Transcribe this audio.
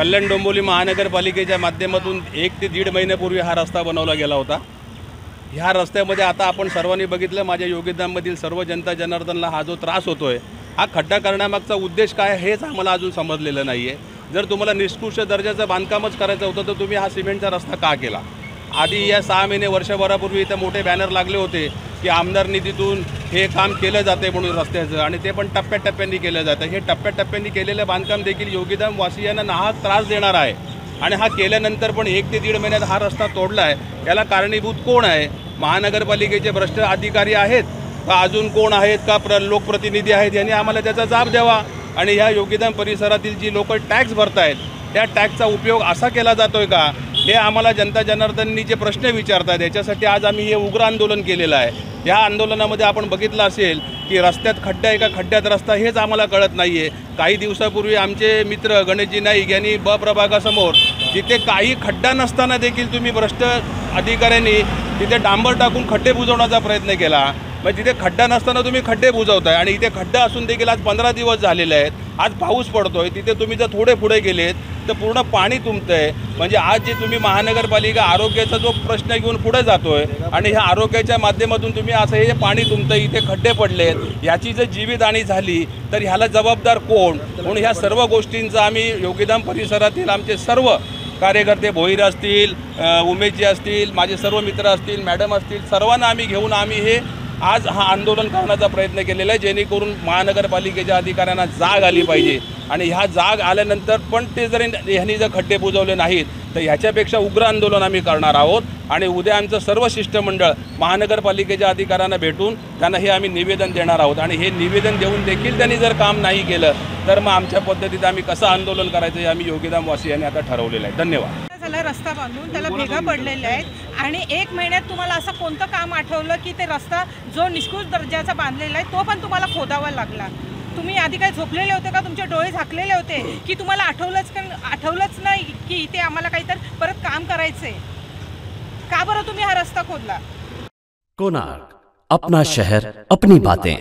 कल्याण डोंबिवली महानगरपालिकेच्या माध्यमातून 1 ते 1.5 महिन्यापूर्वी हा रस्ता बनवला गेला होता। ह्या रस्त्यामध्ये आता आपण सर्वांनी बघितलं, माझ्या योगीधाममधील सर्व जनता जनार्दनला हा जो त्रास होतोय, हा खड्डा करण्यामागचा उद्देश काय हेच आम्हाला अजून समजलेलं नाही आहे। जर तुम्हाला निष्कृष्ट दर्जाचं बांधकामच करायचं होतं तर तुम्ही हा सिमेंटचा रस्ता का केला? आधी या 6 महिने वर्षभरापूर्वी इथं मोठे बॅनर लागले होते की आमदार निधीतून हे काम केलं जाते म्हणून रस्त्याचं, आणि ते पण टप्प्याटप्प्यांनी केलं जातं। हे टप्प्याटप्प्यांनी केलेलं बांधकाम देखील योगीधाम वासियांना नाहक त्रास देणार आहे, आणि हा केल्यानंतर पण 1 ते 1.5 महिन्यात हा रस्ता तोडला आहे। याला कारणीभूत कोण आहे? महानगरपालिकेचे भ्रष्ट अधिकारी आहेत का अजून कोण आहेत का लोकप्रतिनिधी आहेत? यांनी आम्हाला त्याचा जाब द्यावा। आणि ह्या योगीधाम परिसरातील जी लोक टॅक्स भरतायत त्या टॅक्सचा उपयोग असा केला जातोय का, हे आम्हाला जनता जनार्दननी जे प्रश्न विचारतात याच्यासाठी आज आम्ही हे उग्र आंदोलन केलेलं आहे। या आंदोलनामध्ये आपण बघितलं असेल की रस्त्यात खड्डा आहे का खड्ड्यात रस्ता हेच आम्हाला कळत नाही आहे। काही दिवसापूर्वी आमचे मित्र गणेशजी नाईक यांनी प्रभागासमोर जिथे काही खड्डा नसताना देखील तुम्ही भ्रष्ट अधिकाऱ्यांनी तिथे डांबर टाकून खड्डे बुजवण्याचा प्रयत्न केला। मग तिथे खड्डा नसताना तुम्ही खड्डे बुजवताय, आणि इथे खड्डा असून देखील आज 15 दिवस झालेले आहेत। आज पाऊस पडतोय, तिथे तुम्ही जर थोडे पुढे गेलेत तर पूर्ण पाणी तुंबतंय। म्हणजे आज जे तुम्ही महानगरपालिका आरोग्याचा जो प्रश्न घेऊन पुढे जातोय, आणि ह्या आरोग्याच्या माध्यमातून तुम्ही असं हे पाणी तुंबतंय, इथे खड्डे पडलेत, याची जर जीवितहानी झाली तर ह्याला जबाबदार कोण? म्हणून ह्या सर्व गोष्टींचा आम्ही योगीधाम परिसरातील आमचे सर्व कार्यकर्ते, भोईर असतील, उमेशजी असतील, माझे सर्व मित्र असतील, मॅडम असतील, सर्वांना आम्ही घेऊन आम्ही हे आज हा आंदोलन करण्याचा प्रयत्न केलेला आहे, जेणेकरून महानगरपालिकेच्या अधिकाऱ्यांना जाग आली पाहिजे। आणि ह्या जाग आल्यानंतर पण ते जर ह्यांनी जर खड्डे बुजवले नाहीत तर ह्याच्यापेक्षा उग्र आंदोलन आम्ही करणार आहोत। आणि उद्या आमचं सर्व शिष्टमंडळ महानगरपालिकेच्या अधिकाऱ्यांना भेटून त्यांना हे आम्ही निवेदन देणार आहोत, आणि हे निवेदन देऊन देखील त्यांनी जर काम नाही केलं तर मग आमच्या पद्धतीत आम्ही कसं आंदोलन करायचं हे आम्ही योगीधाम वासियांनी आता ठरवलेलं आहे। धन्यवाद। झाला रस्ता बांधून त्याला भेगा पडलेल्या आहेत, आणि 1 महिन्यात तुम्हाला असं कोणतं काम आठवलं की ते रस्ता जो निष्कृष्ट दर्जाचा बांधलेला आहे तो पण तुम्हाला खोदावा लागला? तुम्ही आधी काय झोपलेले होते का? तुमचे डोळे झाकलेले होते की तुम्हाला आठवलंच नाही की इथे आम्हाला काहीतरी परत काम करायचंय? का बरं तुम्ही हा रस्ता खोदला? कोणार्क, अपना शहर, अपनी बातें।